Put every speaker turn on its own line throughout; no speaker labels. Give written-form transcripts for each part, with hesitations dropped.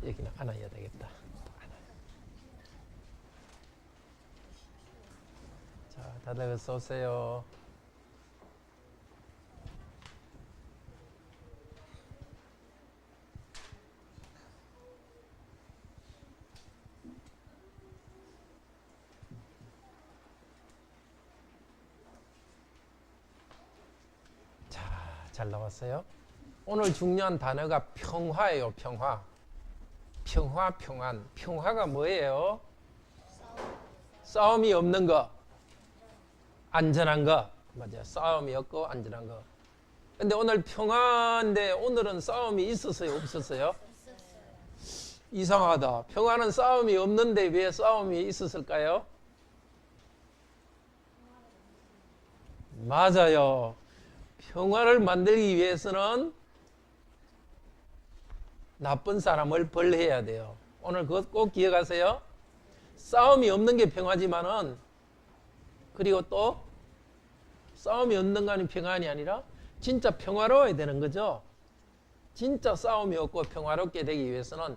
여기는 안아야 되겠다. 자, 다들 어서 오세요. 자, 잘 나왔어요. 오늘 중요한 단어가 평화예요. 평화. 평화, 평안. 평화가 뭐예요? 싸움이 없는 거. 안전한 거. 맞아요. 싸움이 없고 안전한 거. 근데 오늘 평화인데 오늘은 싸움이 있었어요? 없었어요? 이상하다. 평화는 싸움이 없는데 왜 싸움이 있었을까요? 맞아요. 평화를 만들기 위해서는 나쁜 사람을 벌해야 돼요. 오늘 그것 꼭 기억하세요. 싸움이 없는 게 평화지만은, 그리고 또 싸움이 없는 거는 평안이 아니라 진짜 평화로워야 되는 거죠. 진짜 싸움이 없고 평화롭게 되기 위해서는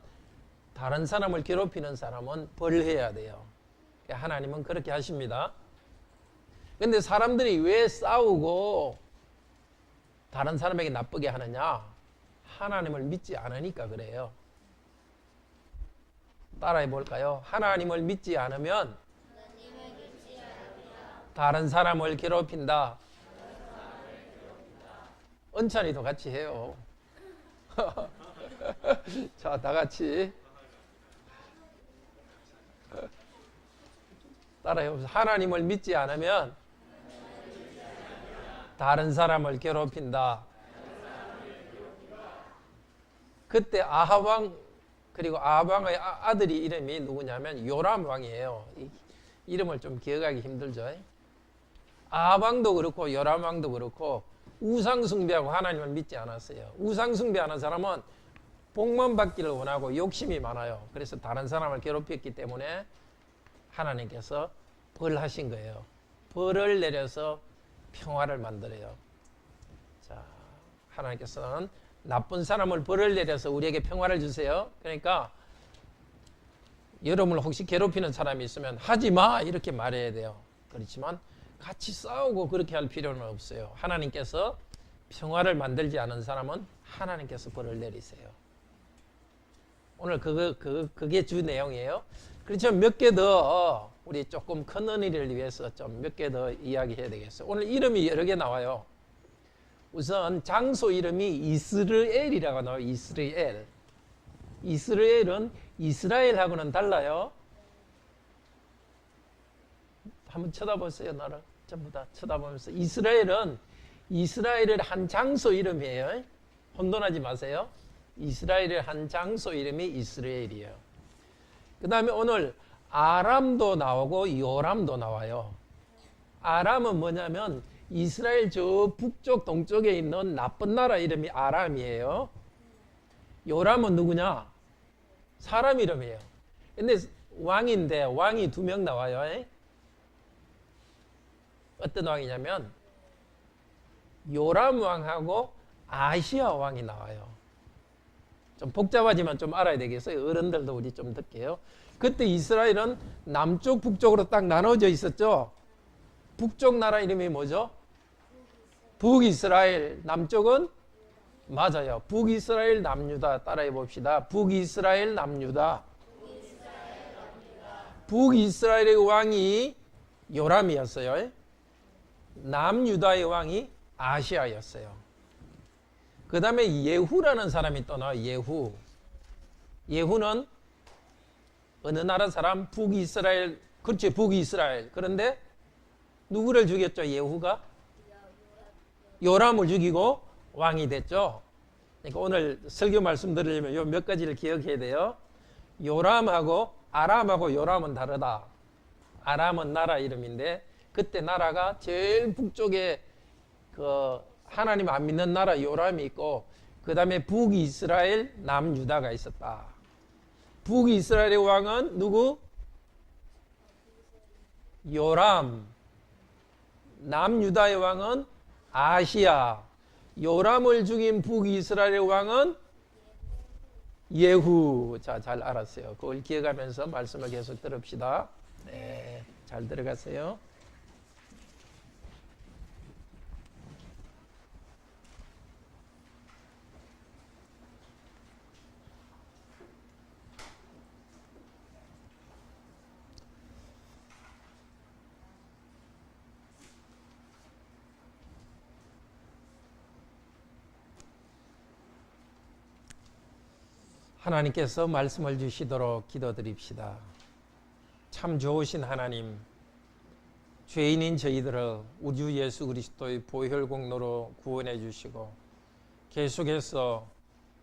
다른 사람을 괴롭히는 사람은 벌해야 돼요. 하나님은 그렇게 하십니다. 근데 사람들이 왜 싸우고 다른 사람에게 나쁘게 하느냐? 하나님을 믿지 않으니까 그래요. 따라해 볼까요? 하나님을 믿지 않으면 다른 사람을 괴롭힌다. 은찬이도 같이 해요. 자, 다 같이 따라해 보세요. 하나님을 믿지 않으면 다른 사람을 괴롭힌다. 그때 아합 왕, 그리고 아합 왕의 아들이 이름이 누구냐면 요람 왕이에요. 이름을 좀 기억하기 힘들죠. 아합 왕도 그렇고 요람 왕도 그렇고 우상 숭배하고 하나님을 믿지 않았어요. 우상 숭배하는 사람은 복만 받기를 원하고 욕심이 많아요. 그래서 다른 사람을 괴롭혔기 때문에 하나님께서 벌하신 거예요. 벌을 내려서 평화를 만들어요. 자, 하나님께서는 나쁜 사람을 벌을 내려서 우리에게 평화를 주세요. 그러니까 여러분을 혹시 괴롭히는 사람이 있으면 하지 마 이렇게 말해야 돼요. 그렇지만 같이 싸우고 그렇게 할 필요는 없어요. 하나님께서 평화를 만들지 않은 사람은 하나님께서 벌을 내리세요. 오늘 그게 주 내용이에요. 그렇지만 몇 개 더 우리 조금 큰 은혜를 위해서 좀 몇 개 더 이야기해야 되겠어요. 오늘 이름이 여러 개 나와요. 우선 장소 이름이 이스르엘이라고 나와요. 이스라엘. 이스라엘은 이스라엘하고는 달라요. 한번 쳐다보세요. 나를 전부 다 쳐다보면서. 이스라엘은 이스라엘의 한 장소 이름이에요. 혼돈하지 마세요. 이스라엘의 한 장소 이름이 이스라엘이에요. 그 다음에 오늘 아람도 나오고 요람도 나와요. 아람은 뭐냐면 이스라엘 저 북쪽 동쪽에 있는 나쁜 나라 이름이 아람이에요. 요람은 누구냐? 사람 이름이에요. 근데 왕인데 왕이 2명 나와요. 어떤 왕이냐면 요람 왕하고 아시아 왕이 나와요. 좀 복잡하지만 좀 알아야 되겠어요. 어른들도 우리 좀 듣게요. 그때 이스라엘은 남쪽 북쪽으로 딱 나눠져 있었죠. 북쪽 나라 이름이 뭐죠? 북이스라엘. 남쪽은 맞아요. 북이스라엘 남유다. 따라해 봅시다. 북이스라엘 남유다. 북이스라엘의 왕이 요람이었어요. 남유다의 왕이 아시아였어요. 그 다음에 예후라는 사람이 또 나와요. 예후. 예후는 어느 나라 사람? 북이스라엘. 그렇죠. 북이스라엘. 그런데 누구를 죽였죠? 예후가? 요람을 죽이고 왕이 됐죠. 그러니까 오늘 설교 말씀 드리려면 요 몇 가지를 기억해야 돼요. 요람하고 아람하고 요람은 다르다. 아람은 나라 이름인데 그때 나라가 제일 북쪽에 그 하나님 안 믿는 나라 요람이 있고 그 다음에 북이스라엘 남유다가 있었다. 북이스라엘의 왕은 누구? 요람. 남유다의 왕은 아시아. 요람을 죽인 북이스라엘의 왕은 예후. 자, 잘 알았어요. 그걸 기억하면서 말씀을 계속 들읍시다. 네, 잘 들어가세요. 하나님께서 말씀을 주시도록 기도드립시다. 참 좋으신 하나님, 죄인인 저희들을 우리 주 예수 그리스도의 보혈 공로로 구원해 주시고 계속해서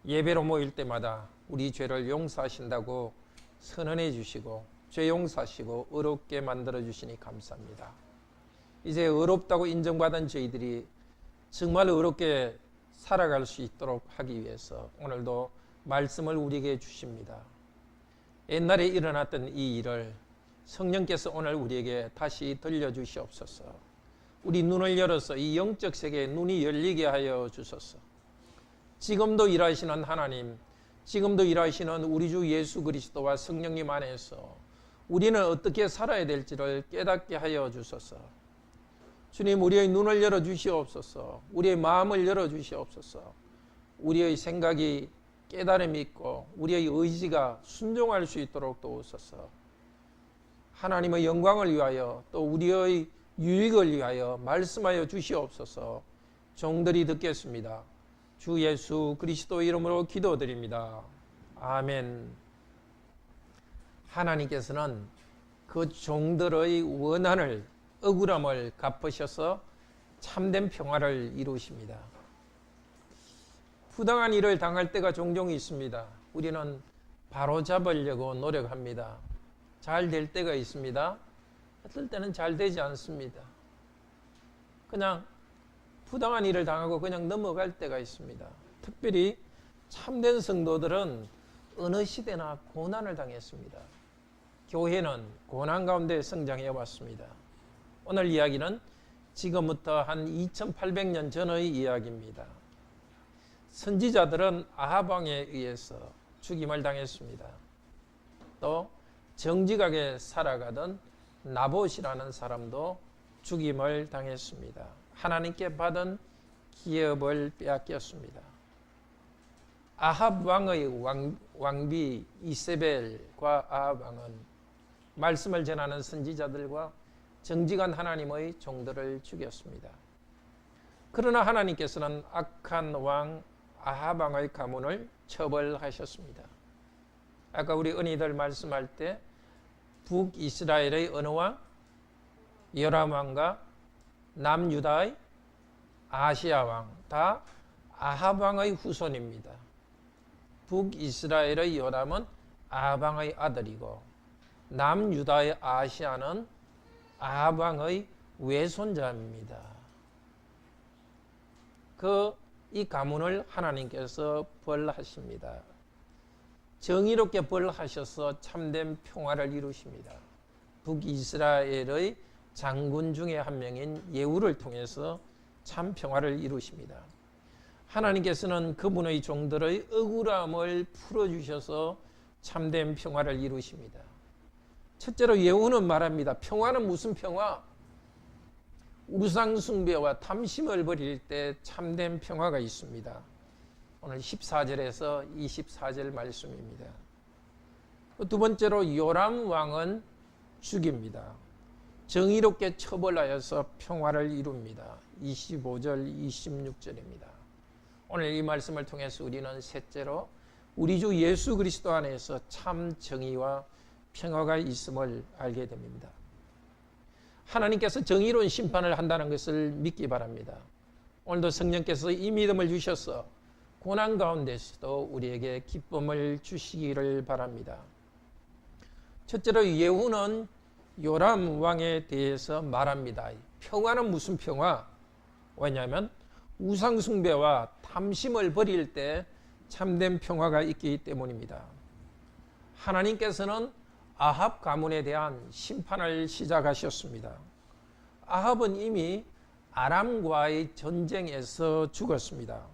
예배로 모일 때마다 우리 죄를 용서하신다고 선언해 주시고 죄 용서하시고 의롭게 만들어 주시니 감사합니다. 이제 의롭다고 인정받은 저희들이 정말 의롭게 살아갈 수 있도록 하기 위해서 오늘도 말씀을 우리에게 주십니다. 옛날에 일어났던 이 일을 성령께서 오늘 우리에게 다시 들려주시옵소서. 우리 눈을 열어서 이 영적 세계의 눈이 열리게 하여 주소서. 지금도 일하시는 하나님, 지금도 일하시는 우리 주 예수 그리스도와 성령님 안에서 우리는 어떻게 살아야 될지를 깨닫게 하여 주소서. 주님, 우리의 눈을 열어 주시옵소서. 우리의 마음을 열어 주시옵소서. 우리의 생각이 깨달음이 있고 우리의 의지가 순종할 수 있도록 도우소서. 하나님의 영광을 위하여 또 우리의 유익을 위하여 말씀하여 주시옵소서. 종들이 듣겠습니다. 주 예수 그리스도 이름으로 기도드립니다. 아멘. 하나님께서는 그 종들의 원한을, 억울함을 갚으셔서 참된 평화를 이루십니다. 부당한 일을 당할 때가 종종 있습니다. 우리는 바로잡으려고 노력합니다. 잘 될 때가 있습니다. 어떨 때는 잘 되지 않습니다. 그냥 부당한 일을 당하고 그냥 넘어갈 때가 있습니다. 특별히 참된 성도들은 어느 시대나 고난을 당했습니다. 교회는 고난 가운데 성장해 왔습니다. 오늘 이야기는 지금부터 한 2800년 전의 이야기입니다. 선지자들은 아합 왕에 의해서 죽임을 당했습니다. 또 정직하게 살아가던 나봇이라는 사람도 죽임을 당했습니다. 하나님께 받은 기업을 빼앗겼습니다. 아합 왕의 왕비 이세벨과 아합 왕은 말씀을 전하는 선지자들과 정직한 하나님의 종들을 죽였습니다. 그러나 하나님께서는 악한 왕 아합 왕의 가문을 처벌하셨습니다. 아까 우리 은희들 말씀할 때 북이스라엘의 어느 왕? 요람 왕과 남유다의 아시아 왕, 다 아합 왕의 후손입니다. 북이스라엘의 요람은 아합 왕의 아들이고 남유다의 아시아는 아합 왕의 외손자입니다. 이 가문을 하나님께서 벌하십니다. 정의롭게 벌하셔서 참된 평화를 이루십니다. 북이스라엘의 장군 중에 한 명인 예후를 통해서 참 평화를 이루십니다. 하나님께서는 그분의 종들의 억울함을 풀어주셔서 참된 평화를 이루십니다. 첫째로 예후는 말합니다. 평화는 무슨 평화? 우상숭배와 탐심을 버릴 때 참된 평화가 있습니다. 오늘 14절에서 24절 말씀입니다. 두 번째로 요람 왕은 죽입니다. 정의롭게 처벌하여서 평화를 이룹니다. 25절, 26절입니다. 오늘 이 말씀을 통해서 우리는 셋째로 우리 주 예수 그리스도 안에서 참 정의와 평화가 있음을 알게 됩니다. 하나님께서 정의로운 심판을 한다는 것을 믿기 바랍니다. 오늘도 성령께서 이 믿음을 주셔서 고난 가운데서도 우리에게 기쁨을 주시기를 바랍니다. 첫째로 예후는 요람 왕에 대해서 말합니다. 평화는 무슨 평화? 왜냐하면 우상숭배와 탐심을 버릴 때 참된 평화가 있기 때문입니다. 하나님께서는 아합 가문에 대한 심판을 시작하셨습니다. 아합은 이미 아람과의 전쟁에서 죽었습니다.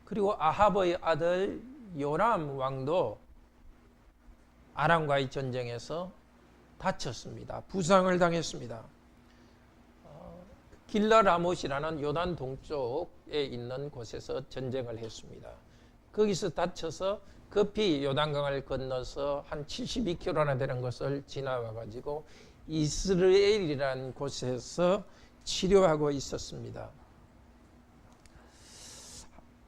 그리고 아합의 아들 요람 왕도 아람과의 전쟁에서 다쳤습니다. 부상을 당했습니다. 길라라못이라는 요단 동쪽에 있는 곳에서 전쟁을 했습니다. 거기서 다쳐서 급히 요단강을 건너서 한 72km나 되는 것을 지나와 가지고 이스라엘이라는 곳에서 치료하고 있었습니다.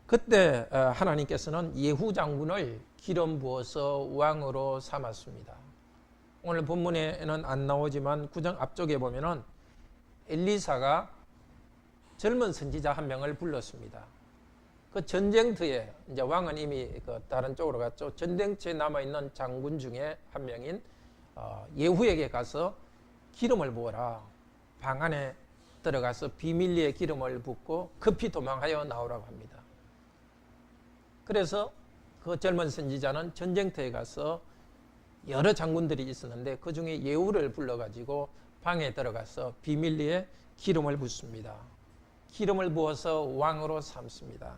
그때 하나님께서는 예후 장군을 기름 부어서 왕으로 삼았습니다. 오늘 본문에는 안 나오지만 9장 앞쪽에 보면은 엘리사가 젊은 선지자 한 명을 불렀습니다. 그 전쟁터에 이제 왕은 이미 그 다른 쪽으로 갔죠. 전쟁터에 남아 있는 장군 중에 한 명인 예후에게 가서 기름을 부어라. 방 안에 들어가서 비밀리에 기름을 붓고 급히 도망하여 나오라고 합니다. 그래서 그 젊은 선지자는 전쟁터에 가서 여러 장군들이 있었는데 그 중에 예후를 불러가지고 방에 들어가서 비밀리에 기름을 붓습니다. 기름을 부어서 왕으로 삼습니다.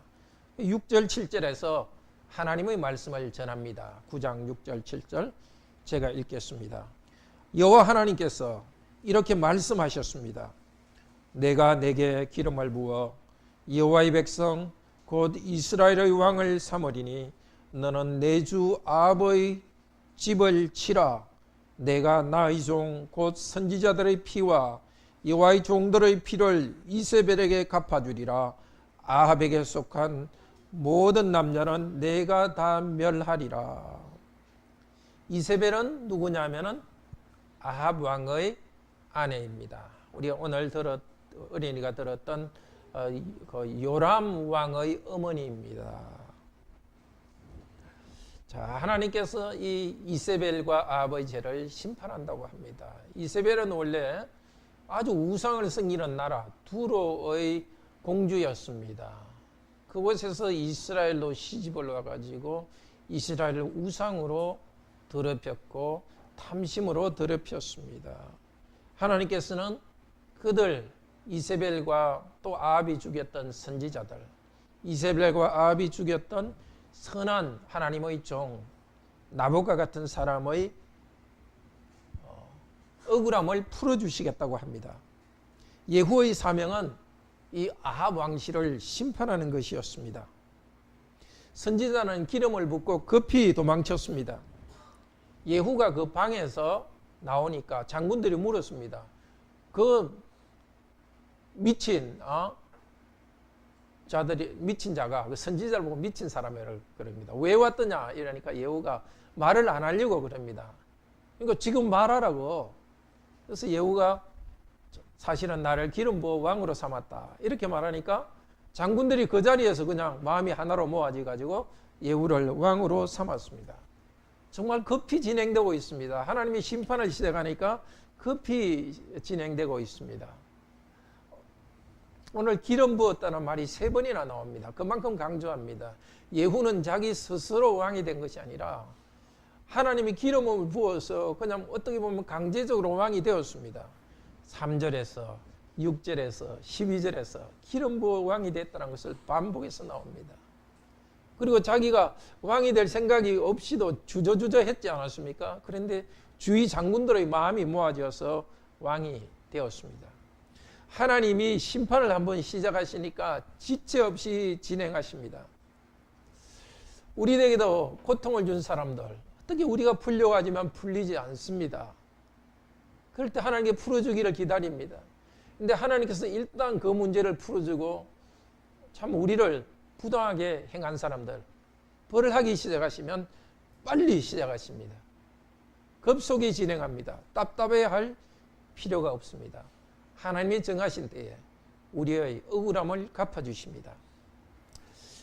6절 7절에서 하나님의 말씀을 전합니다. 9장 6절 7절 제가 읽겠습니다. 여호와 하나님께서 이렇게 말씀하셨습니다. 내가 내게 기름을 부어 여호와의 백성 곧 이스라엘의 왕을 삼으리니 너는 내 주 아합의 집을 치라. 내가 나의 종 곧 선지자들의 피와 여호와의 종들의 피를 이세벨에게 갚아주리라. 아합에게 속한 모든 남자는 내가 다 멸하리라. 이세벨은 누구냐면은 아합 왕의 아내입니다. 우리가 오늘 어린이가 들었던 그 요람 왕의 어머니입니다. 자, 하나님께서 이 이세벨과 아합의 죄를 심판한다고 합니다. 이세벨은 원래 아주 우상을 섬기는 나라 두로의 공주였습니다. 그곳에서 이스라엘로 시집을 와가지고 이스라엘을 우상으로 더럽혔고 탐심으로 더럽혔습니다. 하나님께서는 그들 이세벨과 또 아합이 죽였던 선지자들, 이세벨과 아합이 죽였던 선한 하나님의 종 나봇과 같은 사람의 억울함을 풀어주시겠다고 합니다. 예후의 사명은 이 아합 왕실을 심판하는 것이었습니다. 선지자는 기름을 붓고 급히 도망쳤습니다. 예후가 그 방에서 나오니까 장군들이 물었습니다. 그 미친 자들이 미친 자가 그 선지자를 보고 미친 사람이라고 그럽니다. 왜 왔더냐 이러니까 예후가 말을 안 하려고 그럽니다. 그러니까 지금 말하라고. 그래서 예후가 사실은 나를 기름 부어 왕으로 삼았다 이렇게 말하니까 장군들이 그 자리에서 그냥 마음이 하나로 모아져 가지고 예후를 왕으로 삼았습니다. 정말 급히 진행되고 있습니다. 하나님이 심판을 시작하니까 급히 진행되고 있습니다. 오늘 기름 부었다는 말이 3번이나 나옵니다. 그만큼 강조합니다. 예후는 자기 스스로 왕이 된 것이 아니라 하나님이 기름을 부어서 그냥 어떻게 보면 강제적으로 왕이 되었습니다. 3절에서 6절에서 12절에서 기름 부어 왕이 됐다는 것을 반복해서 나옵니다. 그리고 자기가 왕이 될 생각이 없이도 주저주저 했지 않았습니까? 그런데 주위 장군들의 마음이 모아져서 왕이 되었습니다. 하나님이 심판을 한번 시작하시니까 지체 없이 진행하십니다. 우리에게도 고통을 준 사람들 어떻게 우리가 풀려고 하지만 풀리지 않습니다. 그럴 때 하나님께 풀어주기를 기다립니다. 근데 하나님께서 일단 그 문제를 풀어주고 참 우리를 부당하게 행한 사람들 벌을 하기 시작하시면 빨리 시작하십니다. 급속히 진행합니다. 답답해야 할 필요가 없습니다. 하나님이 정하신 때에 우리의 억울함을 갚아주십니다.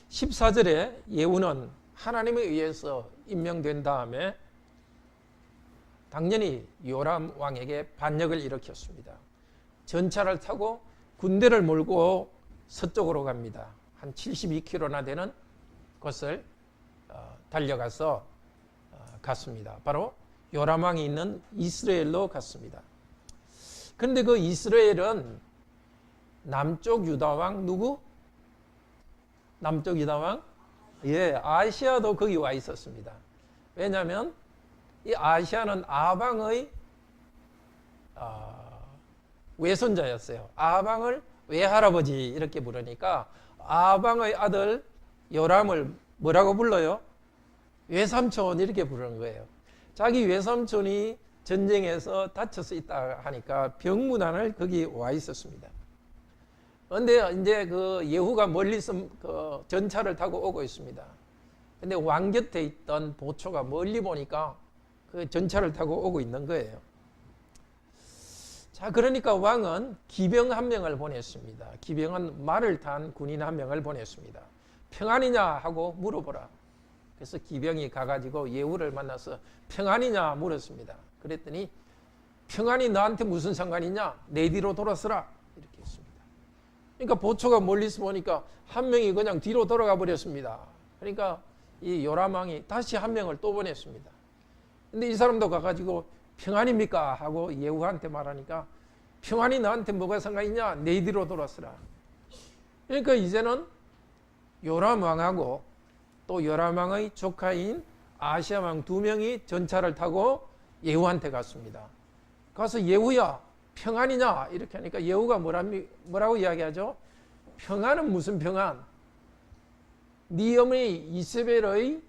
14절에 예후는 하나님에 의해서 임명된 다음에 당연히 요람 왕에게 반역을 일으켰습니다. 전차를 타고 군대를 몰고 서쪽으로 갑니다. 한 72km나 되는 곳을 달려가서 갔습니다. 바로 요람 왕이 있는 이스라엘로 갔습니다. 그런데 그 이스라엘은 남쪽 유다 왕 누구? 남쪽 유다 왕 예, 아시아도 거기 와 있었습니다. 왜냐하면 이 아시아는 아방의 외손자였어요. 아방을 외할아버지 이렇게 부르니까 아방의 아들 요람을 뭐라고 불러요? 외삼촌 이렇게 부르는 거예요. 자기 외삼촌이 전쟁에서 다쳐서 있다 하니까 병문안을 거기 와 있었습니다. 그런데 이제 그 예후가 멀리서 그 전차를 타고 오고 있습니다. 근데 왕 곁에 있던 보초가 멀리 보니까 그 전차를 타고 오고 있는 거예요. 자, 그러니까 왕은 기병 한 명을 보냈습니다. 기병은 말을 탄 군인 한 명을 보냈습니다. 평안이냐 하고 물어보라. 그래서 기병이 가가지고 예후를 만나서 평안이냐 물었습니다. 그랬더니 평안이 너한테 무슨 상관이냐? 내 뒤로 돌아서라. 이렇게 했습니다. 그러니까 보초가 멀리서 보니까 한 명이 그냥 뒤로 돌아가 버렸습니다. 그러니까 이 요람 왕이 다시 한 명을 또 보냈습니다. 근데 이 사람도 가가지고 평안입니까? 하고 예후한테 말하니까 평안이 너한테 뭐가 상관이냐? 내 뒤로 돌아서라. 그러니까 이제는 요람 왕하고 또 요람 왕의 조카인 아시아 왕 두 명이 전차를 타고 예후한테 갔습니다. 가서 예후야 평안이냐? 이렇게 하니까 예후가 뭐라고 이야기하죠? 평안은 무슨 평안? 네 어머니 이세벨의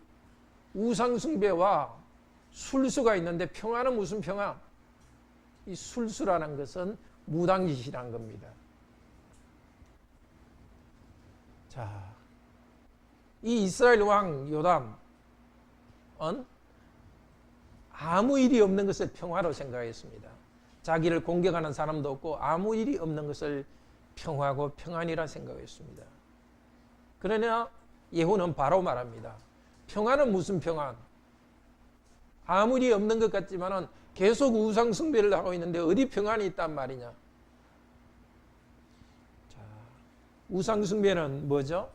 우상숭배와 술수가 있는데 평안은 무슨 평안? 이 술수라는 것은 무당짓이라는 겁니다. 자, 이 이스라엘 왕 요담은 아무 일이 없는 것을 평화로 생각했습니다. 자기를 공격하는 사람도 없고 아무 일이 없는 것을 평화고 평안이라 생각했습니다. 그러나 예후는 바로 말합니다. 평안은 무슨 평안? 아무 일이 없는 것 같지만은 계속 우상 숭배를 하고 있는데 어디 평안이 있단 말이냐? 자, 우상 숭배는 뭐죠?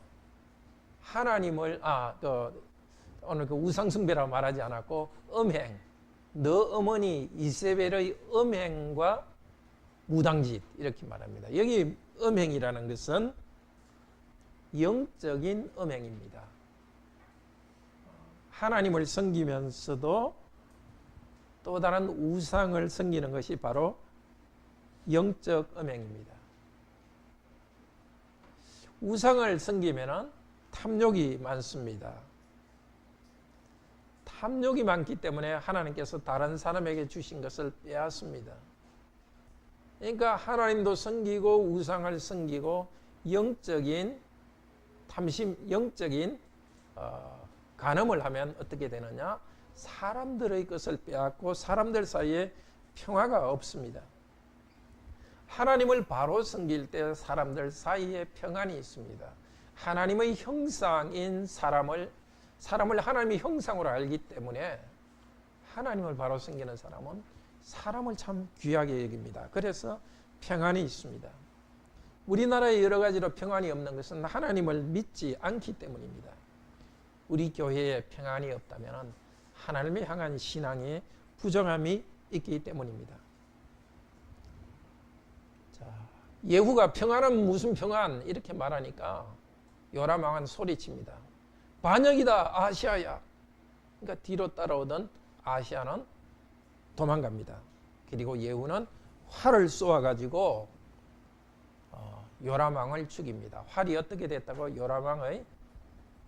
하나님을 오늘 그 우상 숭배라고 말하지 않았고 음행, 너 어머니 이세벨의 음행과 무당짓 이렇게 말합니다. 여기 음행이라는 것은 영적인 음행입니다. 하나님을 섬기면서도 또 다른 우상을 섬기는 것이 바로 영적 음행입니다. 우상을 섬기면 탐욕이 많습니다. 탐욕이 많기 때문에 하나님께서 다른 사람에게 주신 것을 빼앗습니다. 그러니까 하나님도 섬기고 우상을 섬기고 영적인 탐심, 영적인 간음을 하면 어떻게 되느냐? 사람들의 것을 빼앗고 사람들 사이에 평화가 없습니다. 하나님을 바로 섬길 때 사람들 사이에 평안이 있습니다. 하나님의 형상인 사람을 하나님의 형상으로 알기 때문에 하나님을 바로 섬기는 사람은 사람을 참 귀하게 여깁니다. 그래서 평안이 있습니다. 우리나라에 여러 가지로 평안이 없는 것은 하나님을 믿지 않기 때문입니다. 우리 교회에 평안이 없다면 하나님을 향한 신앙에 부정함이 있기 때문입니다. 자, 예후가 평안은 무슨 평안? 이렇게 말하니까 요람 왕은 소리칩니다. 반역이다 아시아야. 그러니까 뒤로 따라오던 아시아는 도망갑니다. 그리고 예후는 활을 쏘아가지고 요람 왕을 죽입니다. 활이 어떻게 됐다고? 요람 왕의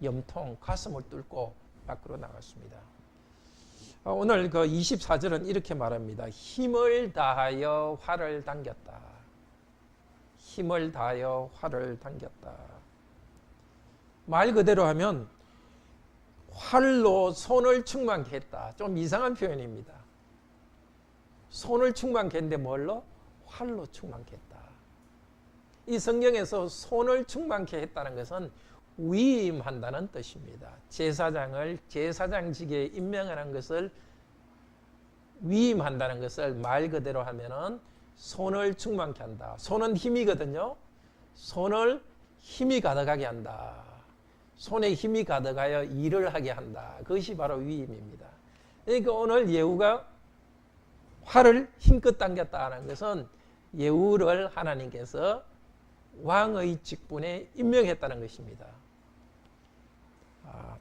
염통, 가슴을 뚫고 밖으로 나갔습니다. 오늘 그 24절은 이렇게 말합니다. 힘을 다하여 활을 당겼다. 힘을 다하여 활을 당겼다. 말 그대로 하면 활로 손을 충만케 했다. 좀 이상한 표현입니다. 손을 충만케 했는데 뭘로? 활로 충만케 했다. 이 성경에서 손을 충만케 했다는 것은 위임한다는 뜻입니다. 제사장을 제사장직에 임명하는 것을 위임한다는 것을 말 그대로 하면은 손을 충만케 한다. 손은 힘이거든요. 손을 힘이 가득하게 한다. 손에 힘이 가득하여 일을 하게 한다. 그것이 바로 위임입니다. 그러니까 오늘 예후가 활을 힘껏 당겼다는 것은 예후를 하나님께서 왕의 직분에 임명했다는 것입니다.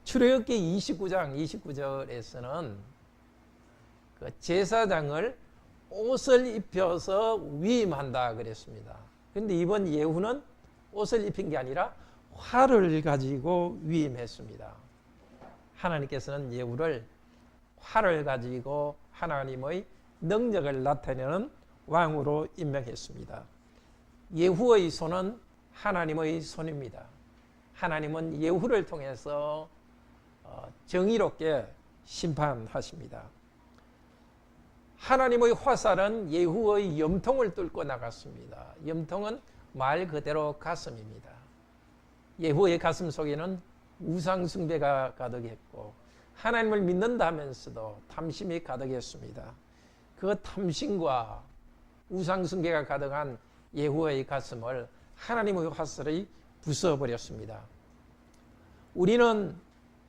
출애굽기 29장 29절에서는 그 제사장을 옷을 입혀서 위임한다 그랬습니다. 그런데 이번 예후는 옷을 입힌 게 아니라 활을 가지고 위임했습니다. 하나님께서는 예후를 활을 가지고 하나님의 능력을 나타내는 왕으로 임명했습니다. 예후의 손은 하나님의 손입니다. 하나님은 예후를 통해서 정의롭게 심판하십니다. 하나님의 화살은 예후의 염통을 뚫고 나갔습니다. 염통은 말 그대로 가슴입니다. 예후의 가슴 속에는 우상 숭배가 가득했고 하나님을 믿는다 하면서도 탐심이 가득했습니다. 그 탐심과 우상 숭배가 가득한 예후의 가슴을 하나님의 화살이 부숴버렸습니다. 우리는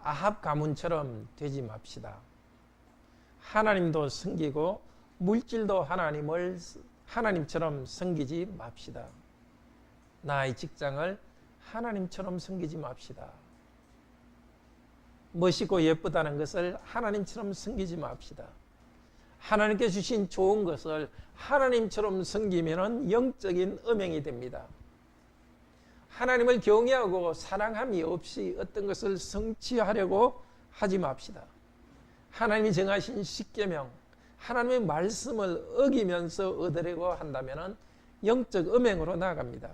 아합 가문처럼 되지 맙시다. 하나님도 섬기고 물질도 하나님처럼 섬기지 맙시다. 나의 직장을 하나님처럼 섬기지 맙시다. 멋있고 예쁘다는 것을 하나님처럼 섬기지 맙시다. 하나님께 주신 좋은 것을 하나님처럼 섬기면 영적인 음행이 됩니다. 하나님을 경외하고 사랑함이 없이 어떤 것을 성취하려고 하지 맙시다. 하나님이 정하신 십계명, 하나님의 말씀을 어기면서 얻으려고 한다면 영적 음행으로 나아갑니다.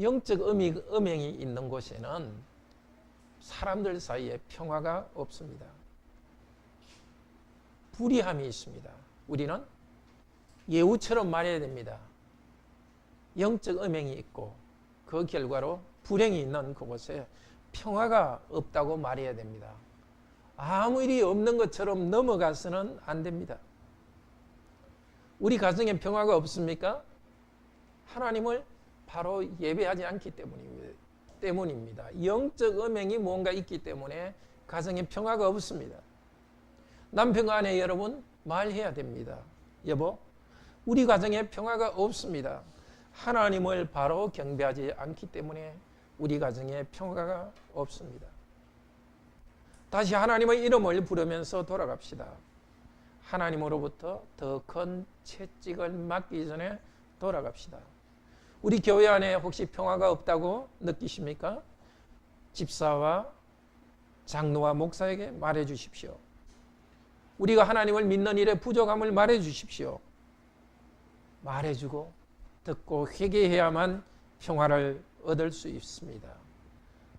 영적 음행이 있는 곳에는 사람들 사이에 평화가 없습니다. 불의함이 있습니다. 우리는 예후처럼 말해야 됩니다. 영적 음행이 있고 그 결과로 불행이 있는 그곳에 평화가 없다고 말해야 됩니다. 아무 일이 없는 것처럼 넘어가서는 안 됩니다. 우리 가정에 평화가 없습니까? 하나님을 바로 예배하지 않기 때문입니다. 영적 음행이 뭔가 있기 때문에 가정에 평화가 없습니다. 남편과 아내 여러분 말해야 됩니다. 여보, 우리 가정에 평화가 없습니다. 하나님을 바로 경배하지 않기 때문에 우리 가정에 평화가 없습니다. 다시 하나님의 이름을 부르면서 돌아갑시다. 하나님으로부터 더 큰 채찍을 맞기 전에 돌아갑시다. 우리 교회 안에 혹시 평화가 없다고 느끼십니까? 집사와 장로와 목사에게 말해 주십시오. 우리가 하나님을 믿는 일에 부족함을 말해 주십시오. 말해주고 듣고 회개해야만 평화를 얻을 수 있습니다.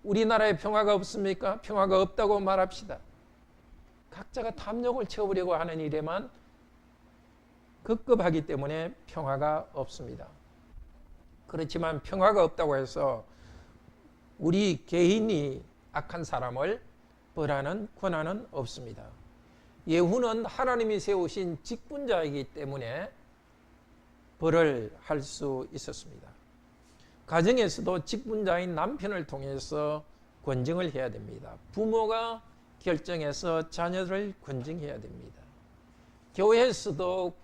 우리나라에 평화가 없습니까? 평화가 없다고 말합시다. 각자가 탐욕을 채우려고 하는 일에만 급급하기 때문에 평화가 없습니다. 그렇지만 평화가 없다고 해서 우리 개인이 악한 사람을 벌하는 권한은 없습니다. 예후는 하나님이 세우신 직분자이기 때문에 벌을 할 수 있었습니다. 가정에서도 직분자인 남편을 통해서 권증을 해야 됩니다. 부모가 결정해서 자녀를 권증해야 됩니다. 교회에서도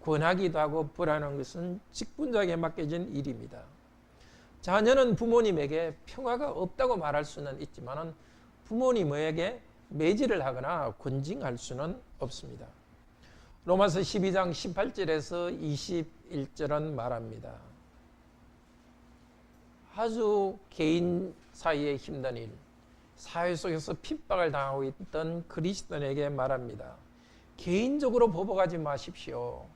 권하기도 하고 벌하는 것은 직분자에게 맡겨진 일입니다. 자녀는 부모님에게 평화가 없다고 말할 수는 있지만 부모님에게 매질을 하거나 권징할 수는 없습니다. 로마서 12장 18절에서 21절은 말합니다. 아주 개인 사이에 힘든 일, 사회 속에서 핍박을 당하고 있던 그리스도인에게 말합니다. 개인적으로 보복하지 마십시오.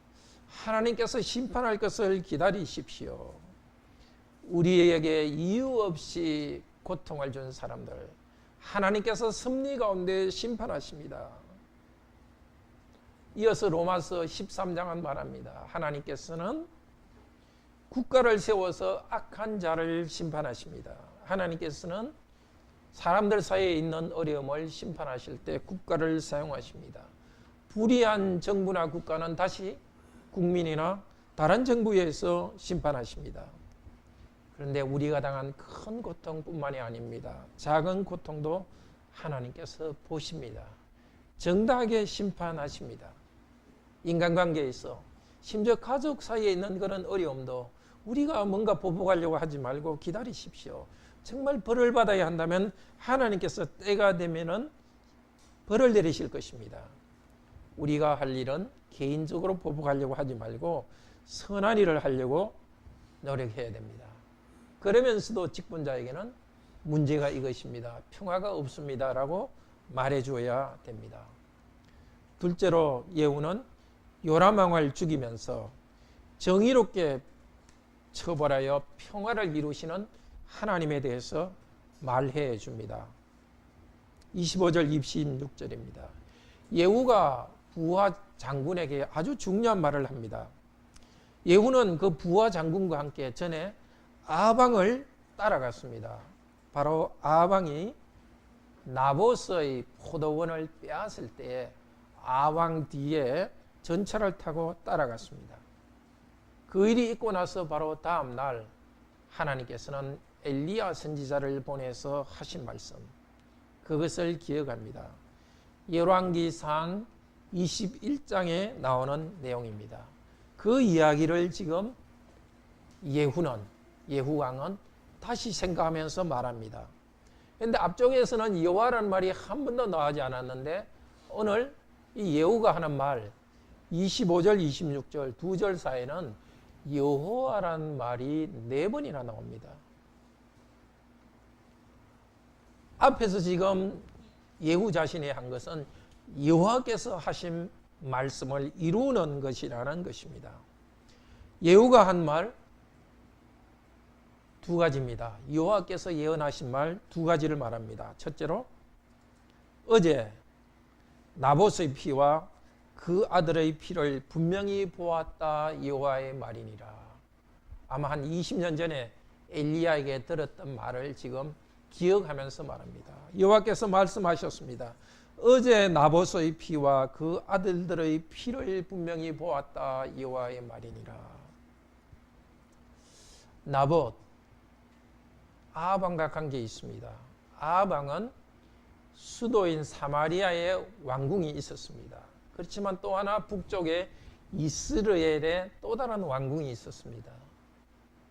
하나님께서 심판할 것을 기다리십시오. 우리에게 이유 없이 고통을 준 사람들, 하나님께서 섭리 가운데 심판하십니다. 이어서 로마서 13장은 말합니다. 하나님께서는 국가를 세워서 악한 자를 심판하십니다. 하나님께서는 사람들 사이에 있는 어려움을 심판하실 때 국가를 사용하십니다. 불의한 정부나 국가는 다시 국민이나 다른 정부에서 심판하십니다. 그런데 우리가 당한 큰 고통뿐만이 아닙니다. 작은 고통도 하나님께서 보십니다. 정당하게 심판하십니다. 인간관계에서 심지어 가족 사이에 있는 그런 어려움도 우리가 뭔가 보복하려고 하지 말고 기다리십시오. 정말 벌을 받아야 한다면 하나님께서 때가 되면은 벌을 내리실 것입니다. 우리가 할 일은 개인적으로 보복하려고 하지 말고 선한 일을 하려고 노력해야 됩니다. 그러면서도 직분자에게는 문제가 이것입니다. 평화가 없습니다. 라고 말해줘야 됩니다. 둘째로 예후는 요람 왕을 죽이면서 정의롭게 처벌하여 평화를 이루시는 하나님에 대해서 말해 줍니다. 25절 26절입니다. 예후가 부하 장군에게 아주 중요한 말을 합니다. 예후는 그 부하 장군과 함께 전에 아방을 따라갔습니다. 바로 아방이 나봇의 포도원을 빼앗을 때에 아방 뒤에 전차를 타고 따라갔습니다. 그 일이 있고 나서 바로 다음 날 하나님께서는 엘리야 선지자를 보내서 하신 말씀, 그것을 기억합니다. 열왕기상 21장에 나오는 내용입니다. 그 이야기를 지금 예후 왕은 다시 생각하면서 말합니다. 그런데 앞쪽에서는 여호와라는 말이 한 번도 나오지 않았는데 오늘 이 예후가 하는 말 25절 26절 두 절 사이에는 여호와라는 말이 4번이나 나옵니다. 앞에서 지금 예후 자신이 한 것은 여호와께서 하신 말씀을 이루는 것이라는 것입니다. 예후가 한 말 두 가지입니다. 여호와께서 예언하신 말 두 가지를 말합니다. 첫째로 어제 나봇의 피와 그 아들의 피를 분명히 보았다 여호와의 말이니라. 아마 한 20년 전에 엘리야에게 들었던 말을 지금 기억하면서 말합니다. 여호와께서 말씀하셨습니다. 어제 나봇의 피와 그 아들들의 피를 분명히 보았다 여호와의 말이니라. 나봇 아합왕과 관계 있습니다. 아합왕은 수도인 사마리아에 왕궁이 있었습니다. 그렇지만 또 하나 북쪽에 이스라엘에 또 다른 왕궁이 있었습니다.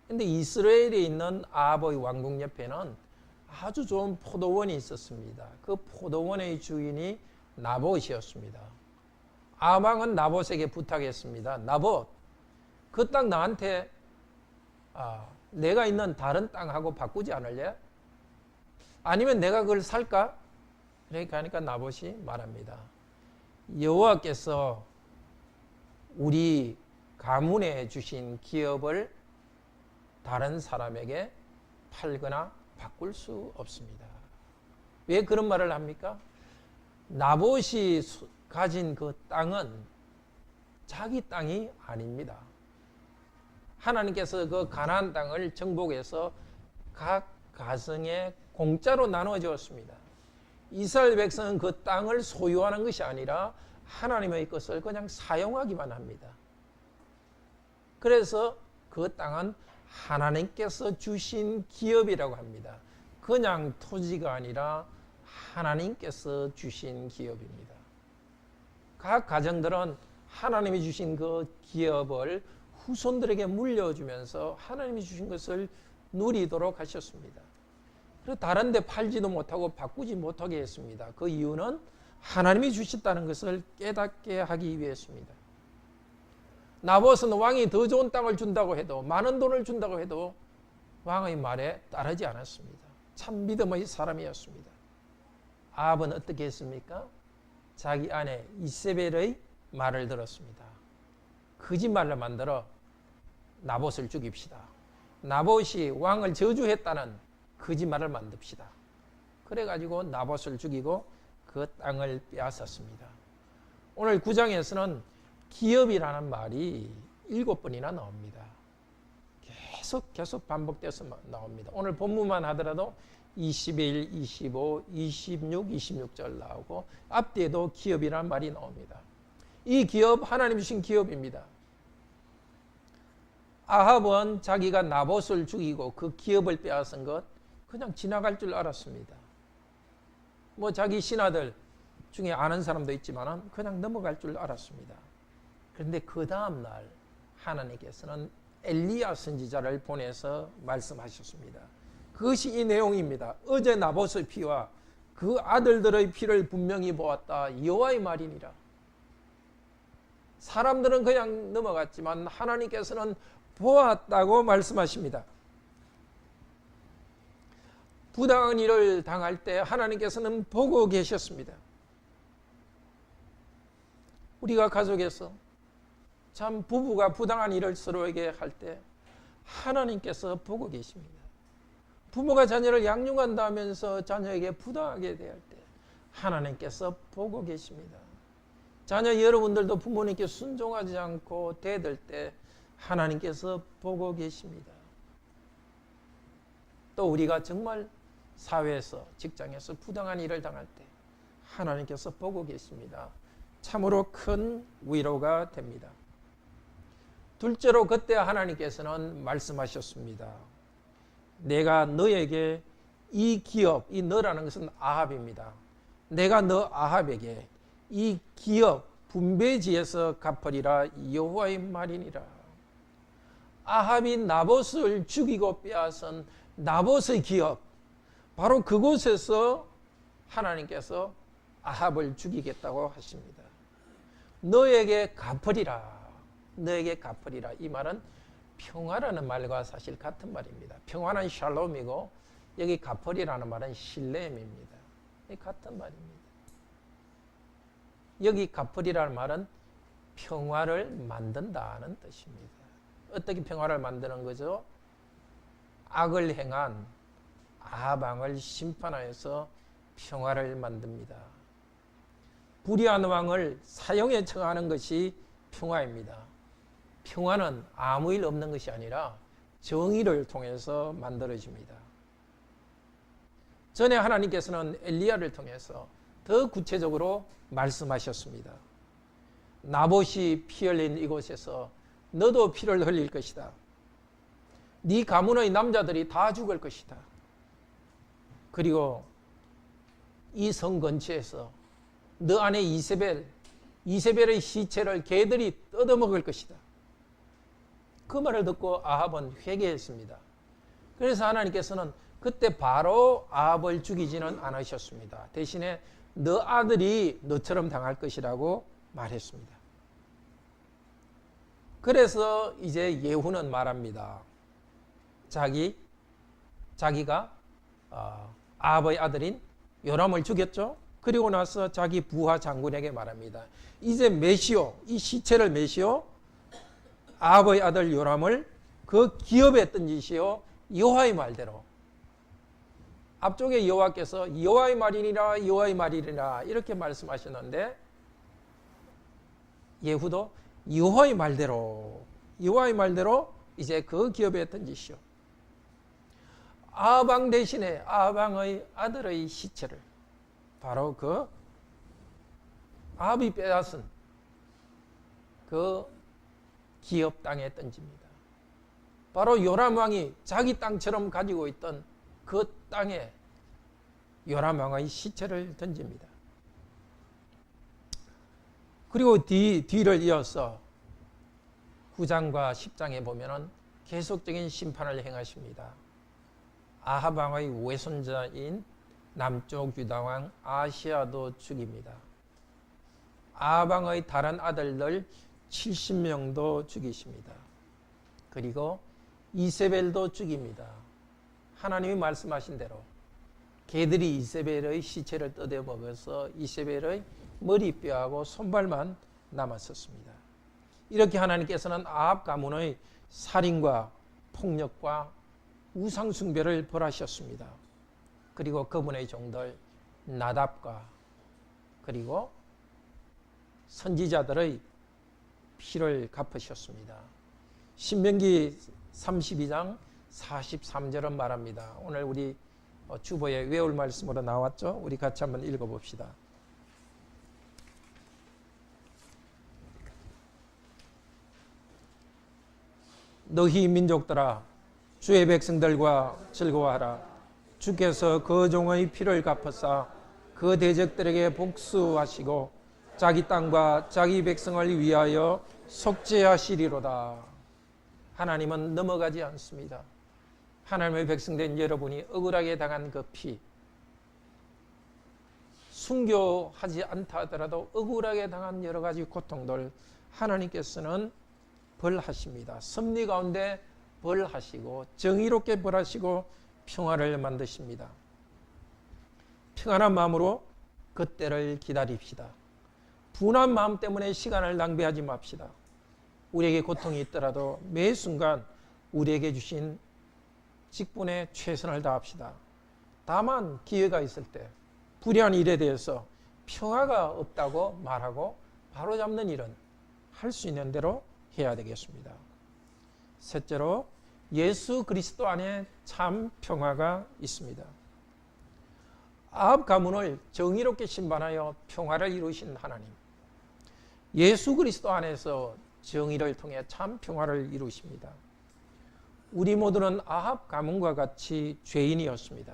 그런데 이스라엘에 있는 아합의 왕궁 옆에는 아주 좋은 포도원이 있었습니다. 그 포도원의 주인이 나봇이었습니다. 아합왕은 나봇에게 부탁했습니다. 나봇, 그 땅 나한테 내가 있는 다른 땅하고 바꾸지 않을래? 아니면 내가 그걸 살까? 그러니까 하니까 나봇이 말합니다. 여호와께서 우리 가문에 주신 기업을 다른 사람에게 팔거나 바꿀 수 없습니다. 왜 그런 말을 합니까? 나봇이 가진 그 땅은 자기 땅이 아닙니다. 하나님께서 그 가나안 땅을 정복해서 각 가정에 공짜로 나눠 주었습니다. 이스라엘 백성은 그 땅을 소유하는 것이 아니라 하나님의 것을 그냥 사용하기만 합니다. 그래서 그 땅은 하나님께서 주신 기업이라고 합니다. 그냥 토지가 아니라 하나님께서 주신 기업입니다. 각 가정들은 하나님이 주신 그 기업을 후손들에게 물려주면서 하나님이 주신 것을 누리도록 하셨습니다. 그리고 다른 데 팔지도 못하고 바꾸지 못하게 했습니다. 그 이유는 하나님이 주셨다는 것을 깨닫게 하기 위해서입니다. 나봇은 왕이 더 좋은 땅을 준다고 해도, 많은 돈을 준다고 해도 왕의 말에 따르지 않았습니다. 참 믿음의 사람이었습니다. 아합은 어떻게 했습니까? 자기 아내 이세벨의 말을 들었습니다. 거짓말을 만들어 나봇을 죽입시다. 나봇이 왕을 저주했다는 거짓말을 만듭시다. 그래가지고 나봇을 죽이고 그 땅을 빼앗았습니다. 오늘 9장에서는 기업이라는 말이 7번이나 나옵니다. 계속 반복돼서 나옵니다. 오늘 본문만 하더라도 21, 25, 26, 26절 나오고 앞뒤에도 기업이라는 말이 나옵니다. 이 기업 하나님 주신 기업입니다. 아합은 자기가 나봇을 죽이고 그 기업을 빼앗은 것 그냥 지나갈 줄 알았습니다. 뭐 자기 신하들 중에 아는 사람도 있지만 그냥 넘어갈 줄 알았습니다. 그런데 그 다음 날 하나님께서는 엘리야 선지자를 보내서 말씀하셨습니다. 그것이 이 내용입니다. 어제 나봇의 피와 그 아들들의 피를 분명히 보았다. 여호와의 말이니라. 사람들은 그냥 넘어갔지만 하나님께서는 보았다고 말씀하십니다. 부당한 일을 당할 때 하나님께서는 보고 계셨습니다. 우리가 가족에서 참 부부가 부당한 일을 서로에게 할 때 하나님께서 보고 계십니다. 부모가 자녀를 양육한다 하면서 자녀에게 부당하게 대할 때 하나님께서 보고 계십니다. 자녀 여러분들도 부모님께 순종하지 않고 대들 때 하나님께서 보고 계십니다. 또 우리가 정말 사회에서 직장에서 부당한 일을 당할 때 하나님께서 보고 계십니다. 참으로 큰 위로가 됩니다. 둘째로 그때 하나님께서는 말씀하셨습니다. 내가 너에게 이 기업, 이 너라는 것은 아합입니다. 내가 너 아합에게 이 기업 분배지에서 갚으리라 여호와의 말이니라. 아합이 나봇을 죽이고 빼앗은 나봇의 기업, 바로 그곳에서 하나님께서 아합을 죽이겠다고 하십니다. 너에게 갚으리라. 너에게 갚으리라. 이 말은 평화라는 말과 사실 같은 말입니다. 평화는 샬롬이고 여기 갚으리라는 말은 실레임입니다. 같은 말입니다. 여기 갚으리라는 말은 평화를 만든다는 뜻입니다. 어떻게 평화를 만드는 거죠? 악을 행한 아합 왕을 심판하여서 평화를 만듭니다. 불의한 왕을 사형에 처하는 것이 평화입니다. 평화는 아무 일 없는 것이 아니라 정의를 통해서 만들어집니다. 전에 하나님께서는 엘리야를 통해서 더 구체적으로 말씀하셨습니다. 나봇이 피 흘린 이곳에서 너도 피를 흘릴 것이다. 네 가문의 남자들이 다 죽을 것이다. 그리고 이 성 근처에서 너 안에 이세벨의 시체를 개들이 뜯어먹을 것이다. 그 말을 듣고 아합은 회개했습니다. 그래서 하나님께서는 그때 바로 아합을 죽이지는 않으셨습니다. 대신에 너 아들이 너처럼 당할 것이라고 말했습니다. 그래서 이제 예후는 말합니다. 자기가 아합의 아들인 요람을 죽였죠. 그리고 나서 자기 부하 장군에게 말합니다. 이제 메시오, 이 시체를 메시오, 아합의 아들 요람을 그 기업에 던지시오. 여호와의 말대로. 앞쪽에 여호와께서 여호와의 말이니라 여호와의 말이니라 이렇게 말씀하셨는데 예후도 여호와의 말대로 이제 그 기업에 던지시오. 아합 왕 대신에 아합 왕의 아들의 시체를 바로 그 아합이 빼앗은 그 기업 땅에 던집니다. 바로 요람 왕이 자기 땅처럼 가지고 있던 그 땅에 요람 왕의 시체를 던집니다. 그리고 뒤를 이어서 9장과 10장에 보면은 계속적인 심판을 행하십니다. 아합 왕의 외손자인 남쪽 유다 왕 아시아도 죽입니다. 아합 왕의 다른 아들들 70명도 죽이십니다. 그리고 이세벨도 죽입니다. 하나님이 말씀하신 대로 개들이 이세벨의 시체를 뜯어 먹어서 이세벨의 머리뼈하고 손발만 남았었습니다. 이렇게 하나님께서는 아합 가문의 살인과 폭력과 우상숭배를 벌하셨습니다. 그리고 그분의 종들 나답과 그리고 선지자들의 피를 갚으셨습니다. 신명기 32장 43절은 말합니다. 오늘 우리 주보에 외울 말씀으로 나왔죠? 우리 같이 한번 읽어봅시다. 너희 민족들아 주의 백성들과 즐거워하라. 주께서 그 종의 피를 갚으사 그 대적들에게 복수하시고 자기 땅과 자기 백성을 위하여 속죄하시리로다. 하나님은 넘어가지 않습니다. 하나님의 백성된 여러분이 억울하게 당한 그 피, 순교하지 않다 하더라도 억울하게 당한 여러 가지 고통들 하나님께서는 벌하십니다. 섭리 가운데 벌하시고 정의롭게 벌하시고 평화를 만드십니다. 평안한 마음으로 그때를 기다립시다. 분한 마음 때문에 시간을 낭비하지 맙시다. 우리에게 고통이 있더라도 매 순간 우리에게 주신 직분에 최선을 다합시다. 다만 기회가 있을 때 불의한 일에 대해서 평화가 없다고 말하고 바로잡는 일은 할 수 있는 대로 해야 되겠습니다. 셋째로 예수 그리스도 안에 참 평화가 있습니다. 아합 가문을 정의롭게 심판하여 평화를 이루신 하나님, 예수 그리스도 안에서 정의를 통해 참 평화를 이루십니다. 우리 모두는 아합 가문과 같이 죄인이었습니다.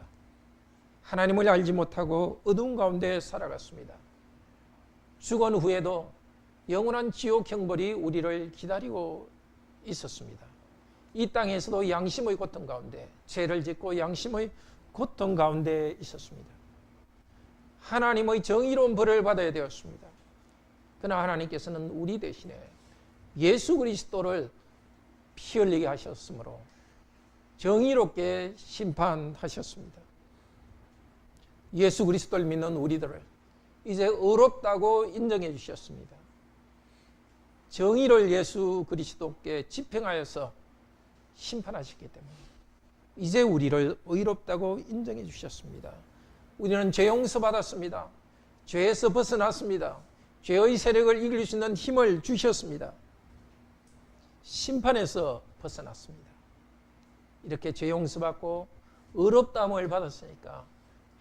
하나님을 알지 못하고 어두운 가운데 살아갔습니다. 죽은 후에도 영원한 지옥 형벌이 우리를 기다리고 있었습니다. 이 땅에서도 양심의 고통 가운데, 죄를 짓고 양심의 고통 가운데 있었습니다. 하나님의 정의로운 벌을 받아야 되었습니다. 그러나 하나님께서는 우리 대신에 예수 그리스도를 피 흘리게 하셨으므로 정의롭게 심판하셨습니다. 예수 그리스도를 믿는 우리들을 이제 의롭다고 인정해 주셨습니다. 정의를 예수 그리스도께 집행하여서 심판하셨기 때문에 이제 우리를 의롭다고 인정해 주셨습니다. 우리는 죄 용서 받았습니다. 죄에서 벗어났습니다. 죄의 세력을 이길 수 있는 힘을 주셨습니다. 심판에서 벗어났습니다. 이렇게 죄 용서받고 의롭다함을 받았으니까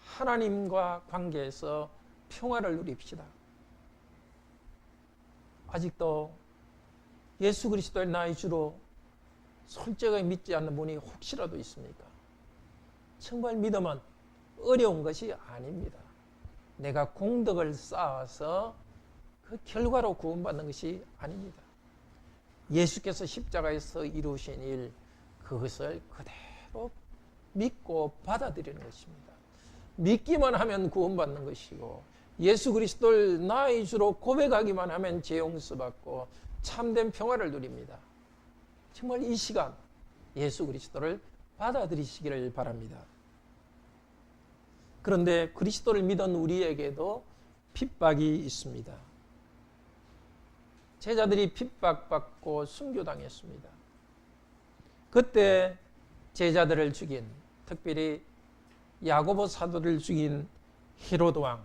하나님과 관계에서 평화를 누립시다. 아직도 예수 그리스도의 나의 주로 솔직하게 믿지 않는 분이 혹시라도 있습니까? 정말 믿음은 어려운 것이 아닙니다. 내가 공덕을 쌓아서 그 결과로 구원받는 것이 아닙니다. 예수께서 십자가에서 이루신 일, 그것을 그대로 믿고 받아들이는 것입니다. 믿기만 하면 구원받는 것이고 예수 그리스도를 나의 주로 고백하기만 하면 죄 용서받고 참된 평화를 누립니다. 정말 이 시간 예수 그리스도를 받아들이시기를 바랍니다. 그런데 그리스도를 믿은 우리에게도 핍박이 있습니다. 제자들이 핍박받고 순교당했습니다. 그때 제자들을 죽인, 특별히 야고보 사도를 죽인 헤롯 왕,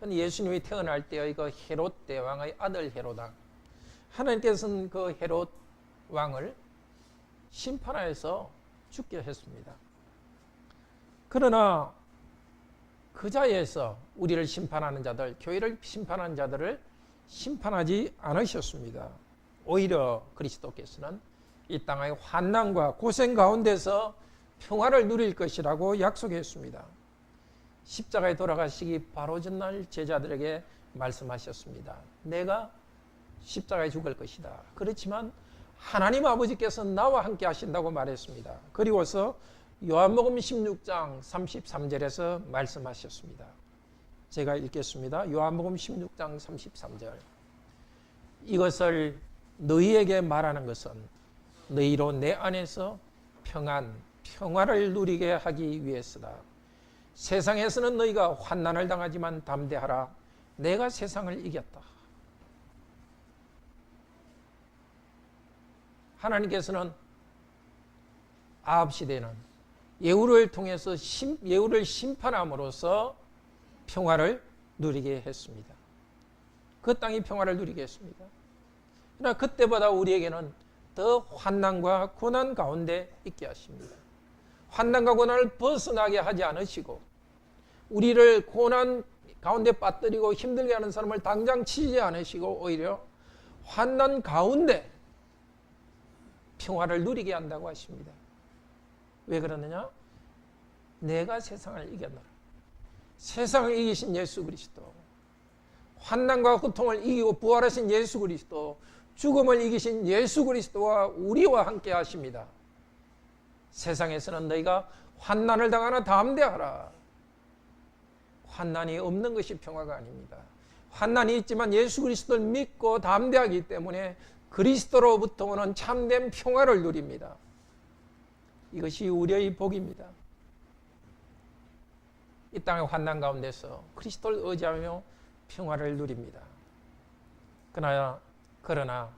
예수님이 태어날 때의 그 헤롯 대왕의 아들 헤롯 왕, 하나님께서는 그 헤롯 왕을 심판하여서 죽게 했습니다. 그러나 그 자리에서 우리를 심판하는 자들, 교회를 심판하는 자들을 심판하지 않으셨습니다. 오히려 그리스도께서는 이 땅의 환난과 고생 가운데서 평화를 누릴 것이라고 약속했습니다. 십자가에 돌아가시기 바로 전날 제자들에게 말씀하셨습니다. 내가 십자가에 죽을 것이다. 그렇지만 하나님 아버지께서 나와 함께 하신다고 말했습니다. 그리고서 요한복음 16장 33절에서 말씀하셨습니다. 제가 읽겠습니다. 요한복음 16장 33절. 이것을 너희에게 말하는 것은 너희로 내 안에서 평화를 누리게 하기 위해서다. 세상에서는 너희가 환난을 당하지만 담대하라. 내가 세상을 이겼다. 하나님께서는 아합 시대는 예후를 통해서 예후를 심판함으로써 평화를 누리게 했습니다. 그 땅이 평화를 누리게 했습니다. 그러나 그때보다 우리에게는 더 환난과 고난 가운데 있게 하십니다. 환난과 고난을 벗어나게 하지 않으시고 우리를 고난 가운데 빠뜨리고 힘들게 하는 사람을 당장 치지 않으시고 오히려 환난 가운데 평화를 누리게 한다고 하십니다. 왜 그러느냐? 내가 세상을 이겼노라. 세상을 이기신 예수 그리스도, 환난과 고통을 이기고 부활하신 예수 그리스도, 죽음을 이기신 예수 그리스도와 우리와 함께 하십니다. 세상에서는 너희가 환난을 당하나 담대하라. 환난이 없는 것이 평화가 아닙니다. 환난이 있지만 예수 그리스도를 믿고 담대하기 때문에 그리스도로부터 오는 참된 평화를 누립니다. 이것이 우리의 복입니다. 이 땅의 환난 가운데서 그리스도를 의지하며 평화를 누립니다. 그러나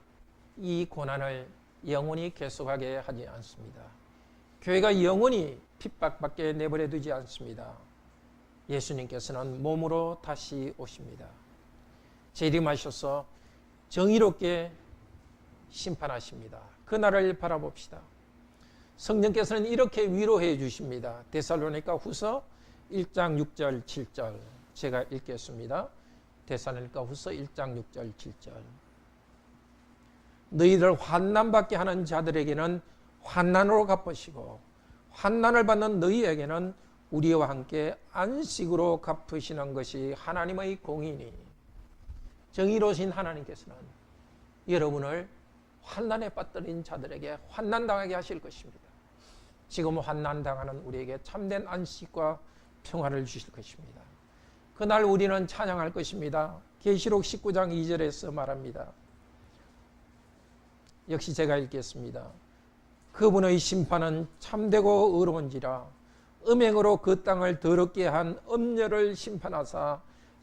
이 고난을 영원히 계속하게 하지 않습니다. 교회가 영원히 핍박밖에 내버려 두지 않습니다. 예수님께서는 몸으로 다시 오십니다. 재림하셔서 정의롭게 심판하십니다. 그날을 바라봅시다. 성령께서는 이렇게 위로해 주십니다. 데살로니가 후서 1장 6절 7절 제가 읽겠습니다. 데살로니가 후서 1장 6절 7절 너희들 환난받게 하는 자들에게는 환난으로 갚으시고 환난을 받는 너희에게는 우리와 함께 안식으로 갚으시는 것이 하나님의 공의니. 정의로우신 하나님께서는 여러분을 환난에 빠뜨린 자들에게 환난당하게 하실 것입니다. 지금 환난당하는 우리에게 참된 안식과 평화를 주실 것입니다. 그날 우리는 찬양할 것입니다. 계시록 19장 2절에서 말합니다. 역시 제가 읽겠습니다. 그분의 심판은 참되고 의로운지라 음행으로 그 땅을 더럽게 한 음녀를 심판하사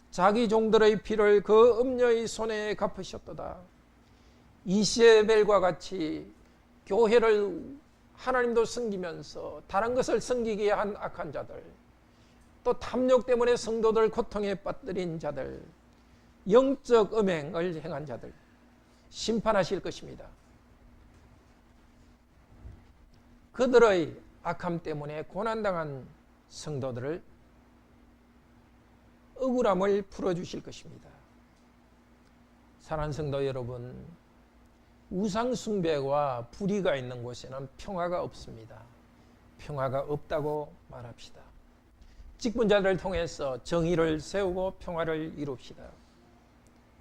자기 종들의 피를 그 음녀의 손에 갚으셨도다. 이세벨과 같이 교회를 하나님도 섬기면서 다른 것을 섬기게 한 악한 자들, 또 탐욕 때문에 성도들 고통에 빠뜨린 자들, 영적 음행을 행한 자들 심판하실 것입니다. 그들의 악함 때문에 고난당한 성도들을 억울함을 풀어주실 것입니다. 사랑하는 성도 여러분, 우상숭배와 불의가 있는 곳에는 평화가 없습니다. 평화가 없다고 말합시다. 직분자들을 통해서 정의를 세우고 평화를 이룹시다.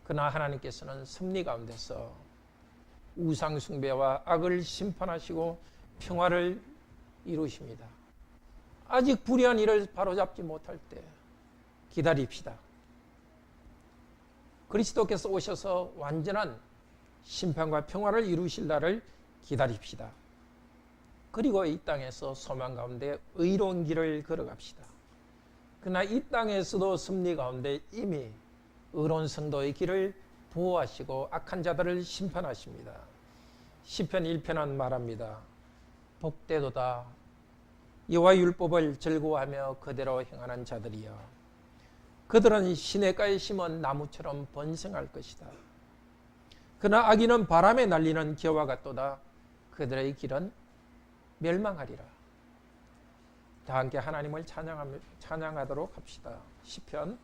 그러나 하나님께서는 섭리 가운데서 우상숭배와 악을 심판하시고 평화를 이루십니다. 아직 불의한 일을 바로잡지 못할 때 기다립시다. 그리스도께서 오셔서 완전한 심판과 평화를 이루실 날을 기다립시다. 그리고 이 땅에서 소망 가운데 의로운 길을 걸어갑시다. 그러나 이 땅에서도 섭리 가운데 이미 의로운 성도의 길을 보호하시고 악한 자들을 심판하십니다. 시편 1편은 말합니다. 복되도다 여호와 율법을 즐거워하며 그대로 행하는 자들이여 그들은 시냇가에 심은 나무처럼 번성할 것이다. 그러나 악인은 바람에 날리는 겨와 같도다. 그들의 길은 멸망하리라. 다 함께 하나님을 찬양하도록 합시다. 시편